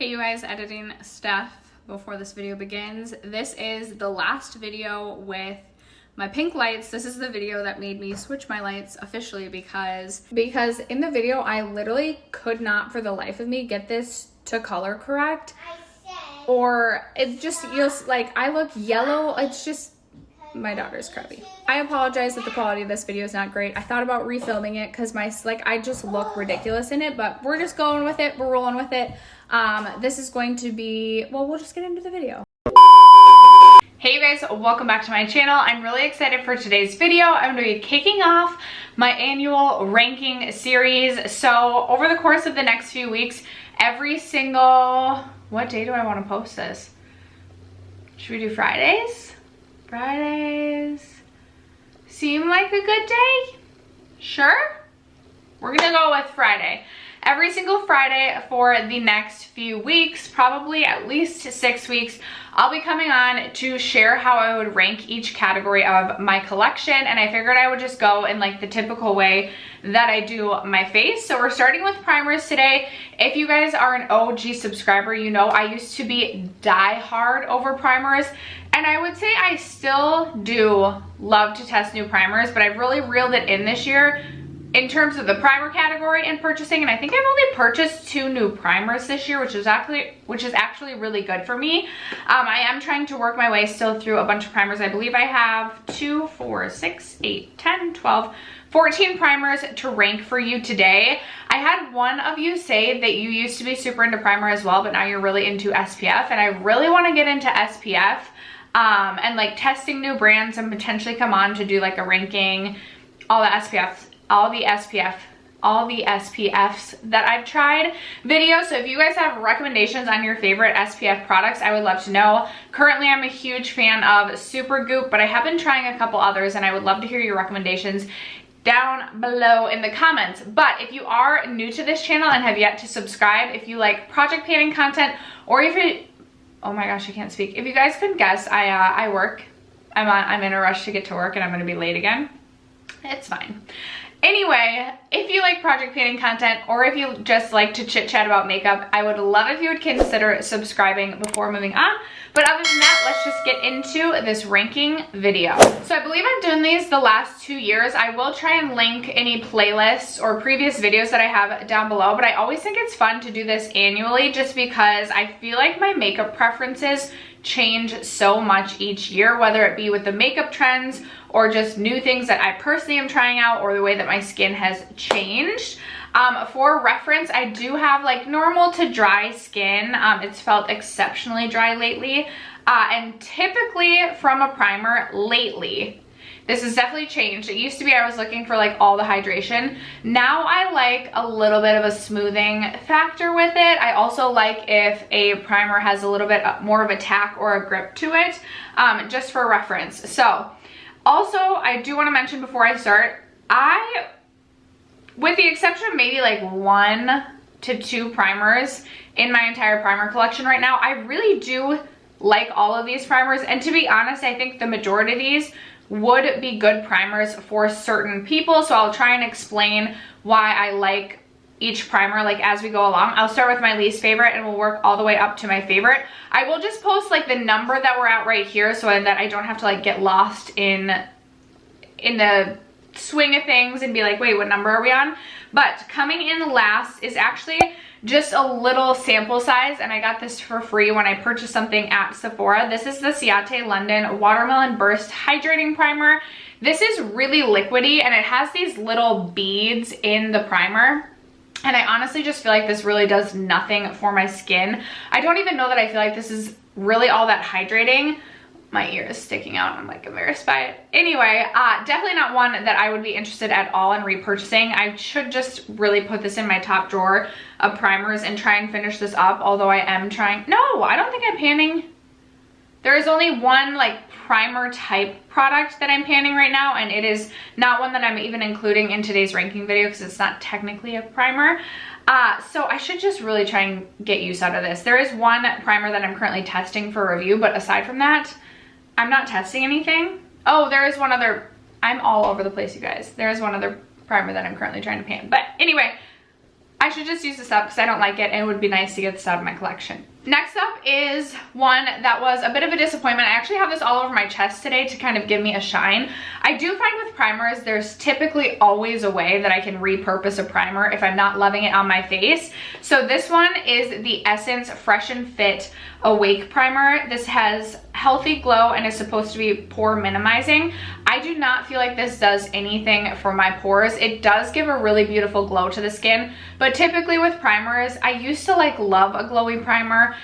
Hey you guys, editing Steph before this video begins. This is the last video with my pink lights. This is the video that made me switch my lights officially because in the video I literally could not for the life of me get this to color correct. Or it just feels like I look yellow. It's just, my daughter's crabby. I apologize that the quality of this video is not great. I thought about refilming it because I just look ridiculous in it, but we're just going with it. We're rolling with it. This is going to be, well, we'll just get into the video. Hey you guys, welcome back to my channel. I'm really excited for today's video. I'm going to be kicking off my annual ranking series. So over the course of the next few weeks, every single, what day do I want to post this? Should we do Fridays? Fridays seem like a good day? Sure? We're gonna go with Friday. Every single Friday for the next few weeks, probably at least 6 weeks, I'll be coming on to share how I would rank each category of my collection, and I figured I would just go in like the typical way that I do my face. So we're starting with primers today. If you guys are an OG subscriber, you know I used to be die-hard over primers, and I would say I still do love to test new primers, but I've really reeled it in this year in terms of the primer category and purchasing, and I think I've only purchased 2 new primers this year, which is actually really good for me. I am trying to work my way still through a bunch of primers. I believe I have 2, 4, 6, 8, 10, 12, 14 primers to rank for you today. I had one of you say that you used to be super into primer as well, but now you're really into SPF, and I really want to get into SPF and like testing new brands and potentially come on to do like a ranking, all the SPFs that I've tried video. So if you guys have recommendations on your favorite SPF products, I would love to know. Currently, I'm a huge fan of Supergoop, but I have been trying a couple others, and I would love to hear your recommendations down below in the comments. But if you are new to this channel and have yet to subscribe, if you like project painting content, or if you, oh my gosh, I can't speak. If you guys couldn't guess, I work. I'm in a rush to get to work, and I'm gonna be late again. It's fine. Anyway, if you like project painting content, or if you just like to chit chat about makeup, I would love if you would consider subscribing before moving on. But other than that, let's just get into this ranking video. So I believe I've done these the last 2 years. I will try and link any playlists or previous videos that I have down below, but I always think it's fun to do this annually just because I feel like my makeup preferences change so much each year, whether it be with the makeup trends or just new things that I personally am trying out, or the way that my skin has changed. For reference, I do have like normal to dry skin. It's felt exceptionally dry lately, and typically from a primer lately. This has definitely changed. It used to be I was looking for like all the hydration. Now I like a little bit of a smoothing factor with it. I also like if a primer has a little bit more of a tack or a grip to it, just for reference. So also, I do want to mention before I start, with the exception of maybe like 1 to 2 primers in my entire primer collection right now, I really do like all of these primers. And to be honest, I think the majority of these would be good primers for certain people. So I'll try and explain why I like each primer like as we go along. I'll start with my least favorite and we'll work all the way up to my favorite. I will just post like the number that we're at right here so that I don't have to like get lost in the swing of things and be like, wait, what number are we on? But coming in last is actually just a little sample size, and I got this for free when I purchased something at Sephora. This is the Ciate London Watermelon Burst Hydrating Primer. This is really liquidy, and it has these little beads in the primer. And I honestly just feel like this really does nothing for my skin. I don't even know that I feel like this is really all that hydrating. My ear is sticking out. I'm like embarrassed by it. Anyway, definitely not one that I would be interested at all in repurchasing. I should just really put this in my top drawer of primers and try and finish this up, although I am trying. No, I don't think I'm panning. There is only one like primer type product that I'm panning right now, and it is not one that I'm even including in today's ranking video because it's not technically a primer. So I should just really try and get use out of this. There is one primer that I'm currently testing for review, but aside from that, I'm not testing anything. Oh, there is one other. I'm all over the place, you guys. There is one other primer that I'm currently trying to pan. But anyway, I should just use this up because I don't like it and it would be nice to get this out of my collection. Next up is one that was a bit of a disappointment. I actually have this all over my chest today to kind of give me a shine. I do find with primers, there's typically always a way that I can repurpose a primer if I'm not loving it on my face. So this one is the Essence Fresh and Fit Awake Primer. This has healthy glow and is supposed to be pore minimizing. I do not feel like this does anything for my pores. It does give a really beautiful glow to the skin, but typically with primers, I used to like love a glowy primer,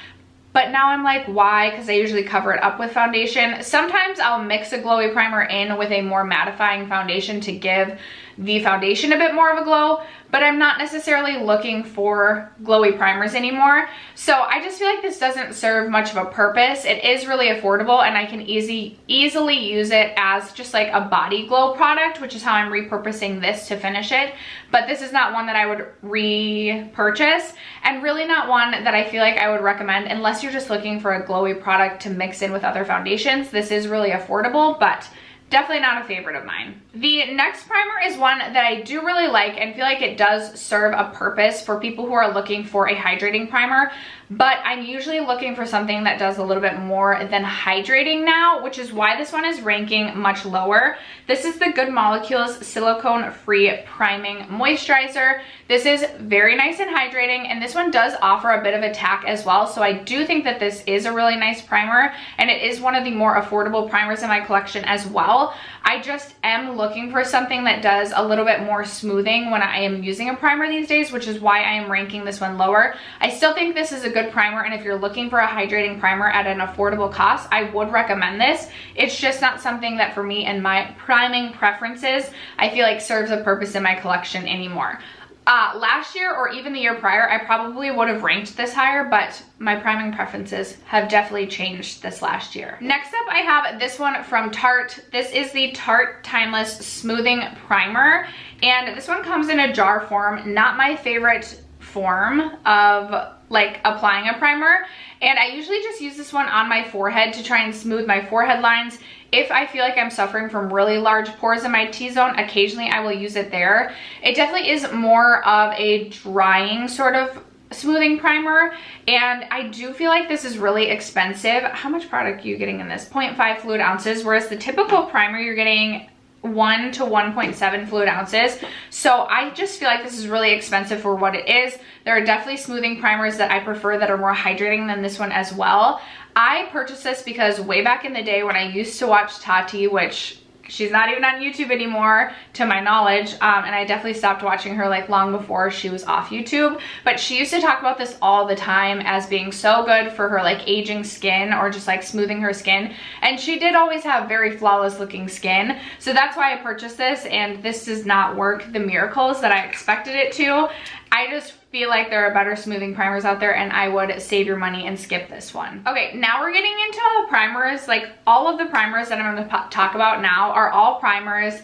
but now I'm like, why? Because I usually cover it up with foundation. Sometimes I'll mix a glowy primer in with a more mattifying foundation to give the foundation a bit more of a glow, but I'm not necessarily looking for glowy primers anymore. So I just feel like this doesn't serve much of a purpose. It is really affordable and I can easily use it as just like a body glow product, which is how I'm repurposing this to finish it. But this is not one that I would repurchase, and really not one that I feel like I would recommend unless you're just looking for a glowy product to mix in with other foundations. This is really affordable, but definitely not a favorite of mine. The next primer is one that I do really like and feel like it does serve a purpose for people who are looking for a hydrating primer, but I'm usually looking for something that does a little bit more than hydrating now, which is why this one is ranking much lower. This is the Good Molecules Silicone-Free Priming Moisturizer. This is very nice and hydrating, and this one does offer a bit of a tack as well, so I do think that this is a really nice primer, and it is one of the more affordable primers in my collection as well. I just am looking for something that does a little bit more smoothing when I am using a primer these days, which is why I am ranking this one lower. I still think this is a good primer, and if you're looking for a hydrating primer at an affordable cost, I would recommend this. It's just not something that for me and my priming preferences, I feel like serves a purpose in my collection anymore. Last year or even the year prior, I probably would have ranked this higher, but my priming preferences have definitely changed this last year. Next up, I have this one from Tarte. This is the Tarte Timeless Smoothing Primer, and this one comes in a jar form. Not my favorite form of like applying a primer, and I usually just use this one on my forehead to try and smooth my forehead lines. If I feel like I'm suffering from really large pores in my T-zone, occasionally I will use it there. It definitely is more of a drying sort of smoothing primer, and I do feel like this is really expensive. How much product are you getting in this? 0.5 fluid ounces, whereas the typical primer you're getting 1 to 1.7 fluid ounces. So I just feel like this is really expensive for what it is. There are definitely smoothing primers that I prefer that are more hydrating than this one as well. I purchased this because way back in the day when I used to watch Tati, which she's not even on YouTube anymore to my knowledge, and I definitely stopped watching her like long before she was off YouTube, but she used to talk about this all the time as being so good for her like aging skin or just like smoothing her skin, and she did always have very flawless looking skin. So that's why I purchased this, and this does not work the miracles that I expected it to. I just feel like there are better smoothing primers out there, and I would save your money and skip this one. Okay, now we're getting into primers. Like all of the primers that I'm going to talk about now are all primers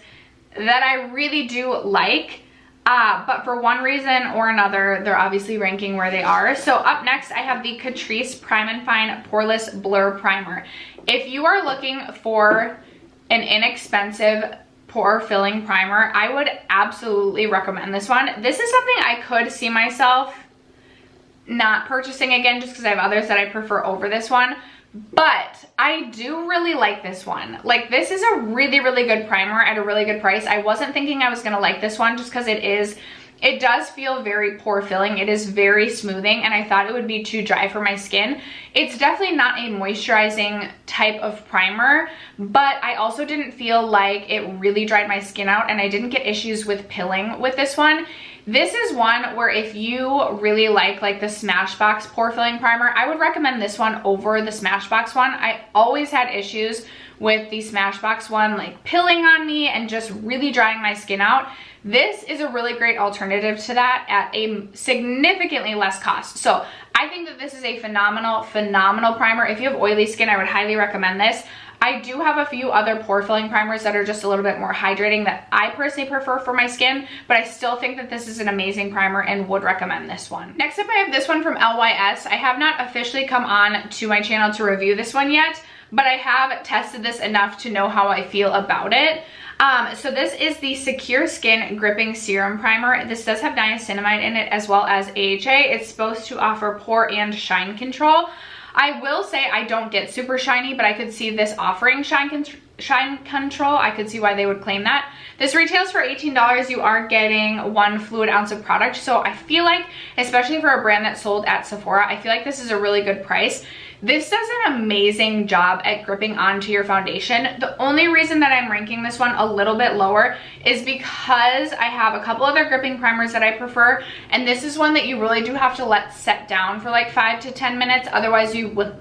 that I really do like, but for one reason or another, they're obviously ranking where they are. So up next, I have the Catrice Prime and Fine Poreless Blur Primer. If you are looking for an inexpensive pore filling primer, I would absolutely recommend this one. This is something I could see myself not purchasing again just because I have others that I prefer over this one, but I do really like this one. Like, this is a really, really good primer at a really good price. I wasn't thinking I was gonna like this one just because it does feel very pore filling. It is very smoothing, and I thought it would be too dry for my skin. It's definitely not a moisturizing type of primer, but I also didn't feel like it really dried my skin out, and I didn't get issues with pilling with this one. This is one where if you really like the Smashbox pore filling primer, I would recommend this one over the Smashbox one. I always had issues with the Smashbox one like pilling on me and just really drying my skin out. This is a really great alternative to that at a significantly less cost. So I think that this is a phenomenal primer. If you have oily skin, I would highly recommend this. I do have a few other pore filling primers that are just a little bit more hydrating that I personally prefer for my skin, but I still think that this is an amazing primer and would recommend this one. Next up, I have this one from LYS. I have not officially come on to my channel to review this one yet, but I have tested this enough to know how I feel about it. So this is the Secure Skin Gripping Serum Primer. This does have niacinamide in it as well as AHA. It's supposed to offer pore and shine control. I will say I don't get super shiny, but I could see this offering shine control. I could see why they would claim that. This retails for $18. You are getting 1 fluid ounce of product. So I feel like, especially for a brand that's sold at Sephora, I feel like this is a really good price. This does an amazing job at gripping onto your foundation. The only reason that I'm ranking this one a little bit lower is because I have a couple other gripping primers that I prefer, and this is one that you really do have to let set down for like 5 to 10 minutes. Otherwise you will,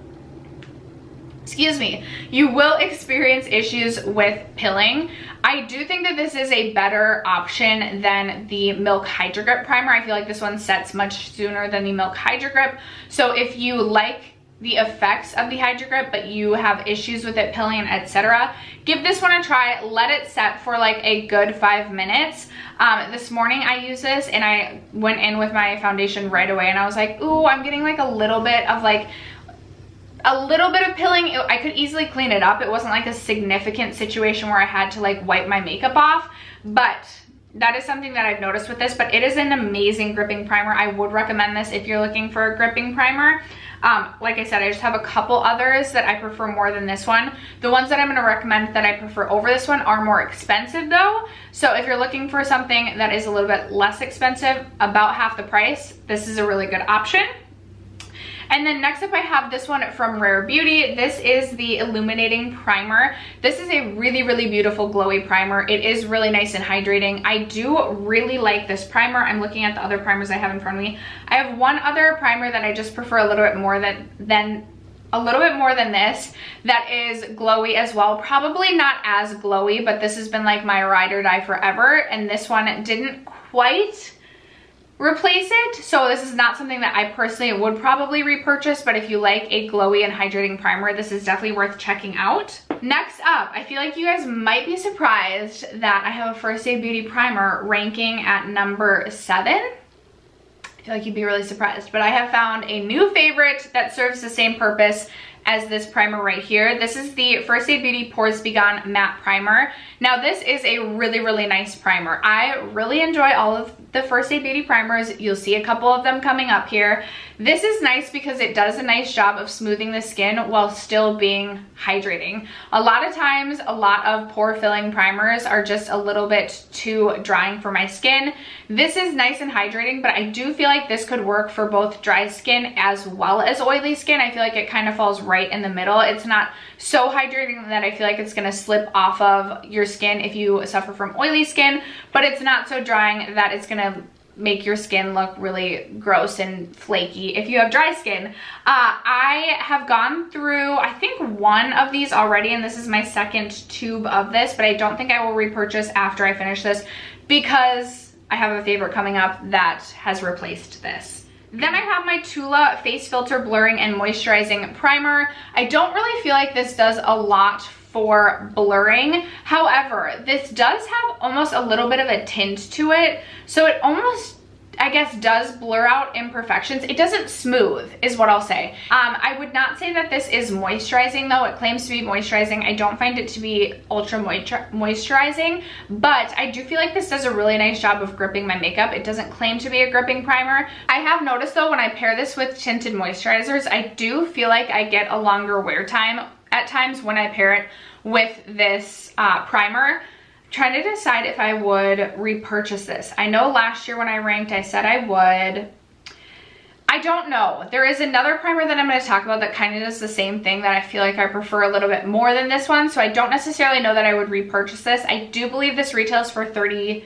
you will experience issues with pilling. I do think that this is a better option than the Milk Hydro Grip primer. I feel like this one sets much sooner than the Milk Hydro Grip. So if you like the effects of the Hydro Grip but you have issues with it pilling, etc., give this one a try. Let it set for like a good 5 minutes. This morning I used this and I went in with my foundation right away and I was like, ooh, I'm getting like a little bit of pilling. I could easily clean it up. It wasn't like a significant situation where I had to like wipe my makeup off, but that is something that I've noticed with this. But it is an amazing gripping primer. I would recommend this if you're looking for a gripping primer. Like I said, I just have a couple others that I prefer more than this one. The ones that I'm going to recommend that I prefer over this one are more expensive though. So if you're looking for something that is a little bit less expensive, about half the price, this is a really good option. And then next up I have this one from Rare Beauty. This is the Illuminating Primer. This is a really, really beautiful glowy primer. It is really nice and hydrating. I do really like this primer. I'm looking at the other primers I have in front of me. I have one other primer that I just prefer a little bit more than this, that is glowy as well. Probably not as glowy, but this has been like my ride or die forever, and this one didn't quite replace it. So this is not something that I personally would probably repurchase, but if you like a glowy and hydrating primer, this is definitely worth checking out. Next up, I feel like you guys might be surprised that I have a First Aid Beauty primer ranking at number 7. I feel like you'd be really surprised, but I have found a new favorite that serves the same purpose as this primer right here. This is the First Aid Beauty Pores Be Gone Matte Primer. Now this is a really, really nice primer. I really enjoy all of the First Aid Beauty primers. You'll see a couple of them coming up here. This is nice because it does a nice job of smoothing the skin while still being hydrating. A lot of times, a lot of pore filling primers are just a little bit too drying for my skin. This is nice and hydrating, but I do feel like this could work for both dry skin as well as oily skin. I feel like it kind of falls right in the middle. It's not so hydrating that I feel like it's gonna slip off of your skin if you suffer from oily skin, but it's not so drying that it's gonna make your skin look really gross and flaky if you have dry skin. I have gone through, I think, one of these already, and this is my second tube of this, but I don't think I will repurchase after I finish this because I have a favorite coming up that has replaced this. Then I have my Tula Face Filter Blurring and Moisturizing Primer. I don't really feel like this does a lot for blurring. However, this does have almost a little bit of a tint to it. So it almost, I guess, does blur out imperfections. It doesn't smooth, is what I'll say. I would not say that this is moisturizing though. It claims to be moisturizing. I don't find it to be ultra moisturizing, but I do feel like this does a really nice job of gripping my makeup. It doesn't claim to be a gripping primer. I have noticed though, when I pair this with tinted moisturizers, I do feel like I get a longer wear time at times when I pair it with this primer. Trying to decide if I would repurchase this. I know last year when I ranked, I said I would. I don't know. There is another primer that I'm going to talk about that kind of does the same thing that I feel like I prefer a little bit more than this one, so I don't necessarily know that I would repurchase this. I do believe this retails for $34,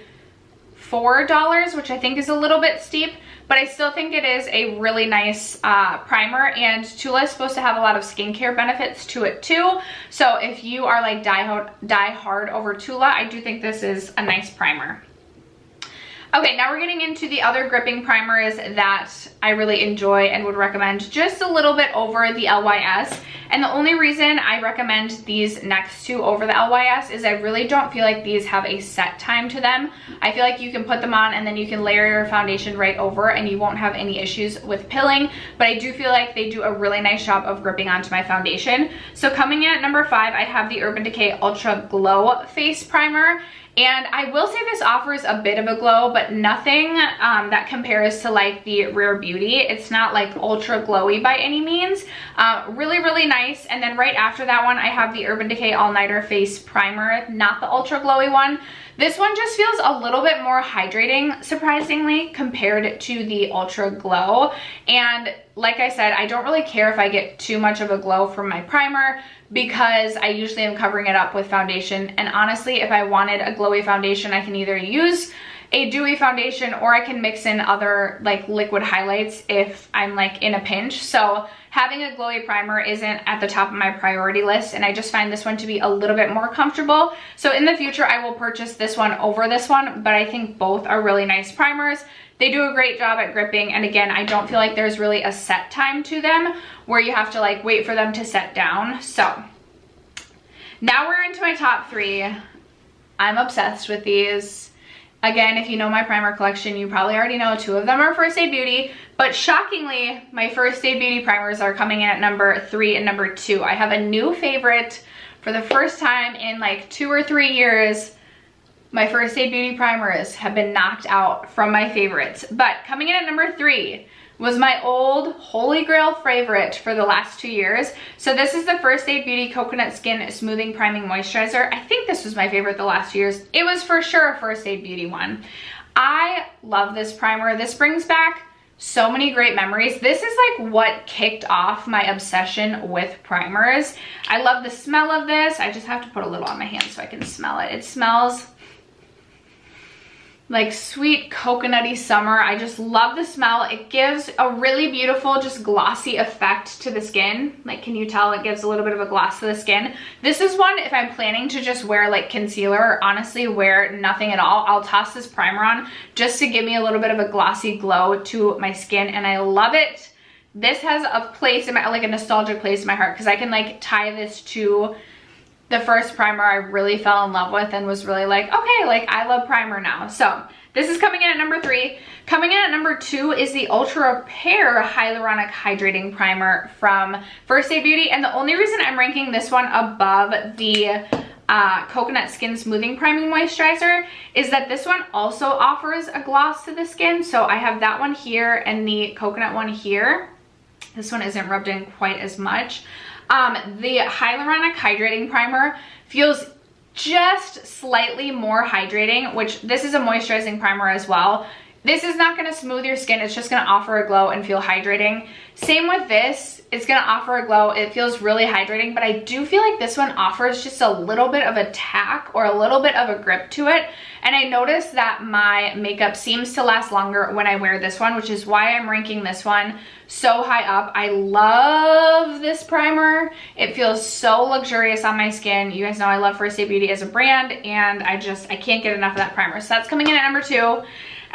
which I think is a little bit steep, but I still think it is a really nice primer, and Tula is supposed to have a lot of skincare benefits to it too. So if you are like die hard over Tula, I do think this is a nice primer. Okay, now we're getting into the other gripping primers that I really enjoy and would recommend just a little bit over the LYS. And the only reason I recommend these next two over the LYS is I really don't feel like these have a set time to them. I feel like you can put them on and then you can layer your foundation right over and you won't have any issues with pilling. But I do feel like they do a really nice job of gripping onto my foundation. So coming in at number 5, I have the Urban Decay Ultra Glow Face Primer. And I will say this offers a bit of a glow, but nothing that compares to like the Rare Beauty. It's not like ultra glowy by any means. Really, really nice. And then right after that one, I have the Urban Decay All Nighter Face Primer, not the ultra glowy one. This one just feels a little bit more hydrating, surprisingly, compared to the Ultra Glow. And like I said, I don't really care if I get too much of a glow from my primer because I usually am covering it up with foundation. And honestly, if I wanted a glowy foundation, I can either use a dewy foundation or I can mix in other like liquid highlights if I'm like in a pinch. So having a glowy primer isn't at the top of my priority list, and I just find this one to be a little bit more comfortable. So in the future, I will purchase this one over this one, but I think both are really nice primers. They do a great job at gripping, and again, I don't feel like there's really a set time to them where you have to like wait for them to set down. So now we're into my top 3. I'm obsessed with these. Again, if you know my primer collection, you probably already know 2 of them are First Aid Beauty, but shockingly, my First Aid Beauty primers are coming in at number 3 and number 2. I have a new favorite for the first time in like 2 or 3 years. My First Aid Beauty primers have been knocked out from my favorites, but coming in at number 3 was my old holy grail favorite for the last 2 years. So this is the First Aid Beauty Coconut Skin Smoothing Priming Moisturizer. I think this was my favorite the last 2 years. It was for sure a First Aid Beauty one. I love this primer. This brings back so many great memories. This is like what kicked off my obsession with primers. I love the smell of this. I just have to put a little on my hand so I can smell it. It smells like sweet coconutty summer. I just love the smell. It gives a really beautiful, just glossy effect to the skin. Like, can you tell it gives a little bit of a gloss to the skin? This is one, if I'm planning to just wear like concealer or honestly wear nothing at all, I'll toss this primer on just to give me a little bit of a glossy glow to my skin, and I love it. This has a place in my, like a nostalgic place in my heart, because I can like tie this to the first primer I really fell in love with and was really like, okay, like I love primer now. So this is coming in at number 3. Coming in at number 2 is the Ultra Repair Hyaluronic Hydrating Primer from First Aid Beauty. And the only reason I'm ranking this one above the Coconut Skin Smoothing Priming Moisturizer is that this one also offers a gloss to the skin. So I have that one here and the coconut one here. This one isn't rubbed in quite as much. The Hyaluronic Hydrating Primer feels just slightly more hydrating, which this is a moisturizing primer as well. This is not going to smooth your skin. It's just going to offer a glow and feel hydrating. Same with this. It's going to offer a glow. It feels really hydrating, but I do feel like this one offers just a little bit of a tack or a little bit of a grip to it. And I noticed that my makeup seems to last longer when I wear this one, which is why I'm ranking this one so high up. I love this primer. It feels so luxurious on my skin. You guys know I love First Aid Beauty as a brand, and I can't get enough of that primer. So that's coming in at number 2.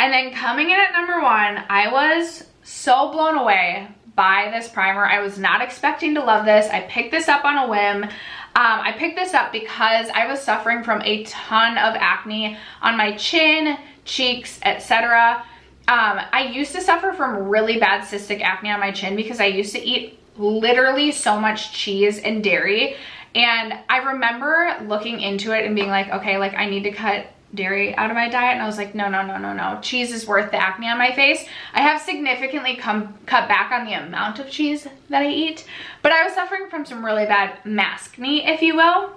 And then coming in at number 1, I was so blown away by this primer. I was not expecting to love this. I picked this up on a whim. I picked this up because I was suffering from a ton of acne on my chin, cheeks, etc. I used to suffer from really bad cystic acne on my chin because I used to eat literally so much cheese and dairy. And I remember looking into it and being like, okay, like I need to cut dairy out of my diet, and I was like, no, cheese is worth the acne on my face. I have significantly cut back on the amount of cheese that I eat, but I was suffering from some really bad maskne, if you will.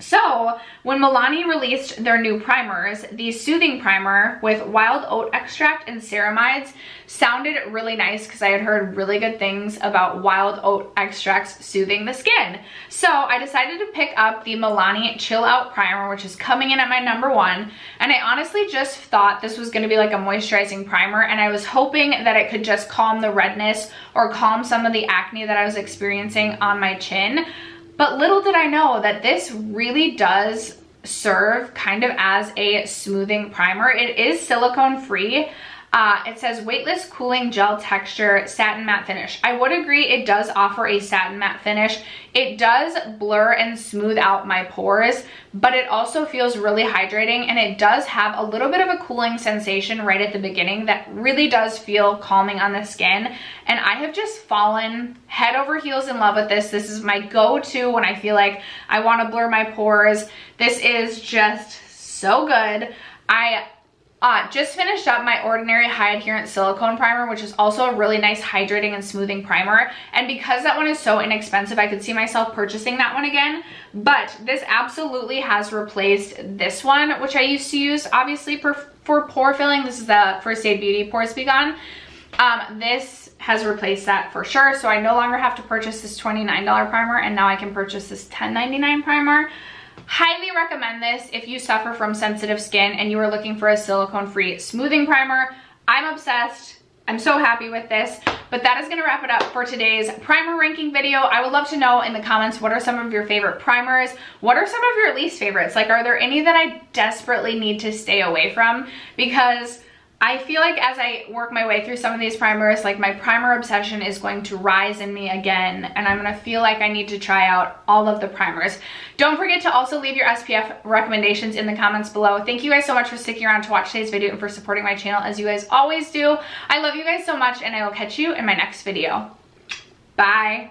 So when Milani released their new primers, the Soothing Primer with wild oat extract and ceramides sounded really nice because I had heard really good things about wild oat extracts soothing the skin. So I decided to pick up the Milani Chill Out Primer, which is coming in at my number 1. And I honestly just thought this was going to be like a moisturizing primer, and I was hoping that it could just calm the redness or calm some of the acne that I was experiencing on my chin. But little did I know that this really does serve kind of as a smoothing primer. It is silicone free. It says weightless cooling gel texture, satin matte finish. I would agree it does offer a satin matte finish. It does blur and smooth out my pores, but it also feels really hydrating, and it does have a little bit of a cooling sensation right at the beginning that really does feel calming on the skin. And I have just fallen head over heels in love with this. This is my go-to when I feel like I want to blur my pores. This is just so good. I just finished up my Ordinary High Adherent Silicone Primer, which is also a really nice hydrating and smoothing primer. And because that one is so inexpensive, I could see myself purchasing that one again. But this absolutely has replaced this one, which I used to use, obviously, for pore filling. This is the First Aid Beauty Pores Be Gone. This has replaced that for sure. So I no longer have to purchase this $29 primer, and now I can purchase this $10.99 primer. Highly recommend this if you suffer from sensitive skin and you are looking for a silicone-free smoothing primer. I'm obsessed. I'm so happy with this. But that is going to wrap it up for today's primer ranking video. I would love to know in the comments, what are some of your favorite primers? What are some of your least favorites? Like, are there any that I desperately need to stay away from? Because I feel like as I work my way through some of these primers, like my primer obsession is going to rise in me again, and I'm gonna feel like I need to try out all of the primers. Don't forget to also leave your SPF recommendations in the comments below. Thank you guys so much for sticking around to watch today's video and for supporting my channel as you guys always do. I love you guys so much, and I will catch you in my next video. Bye.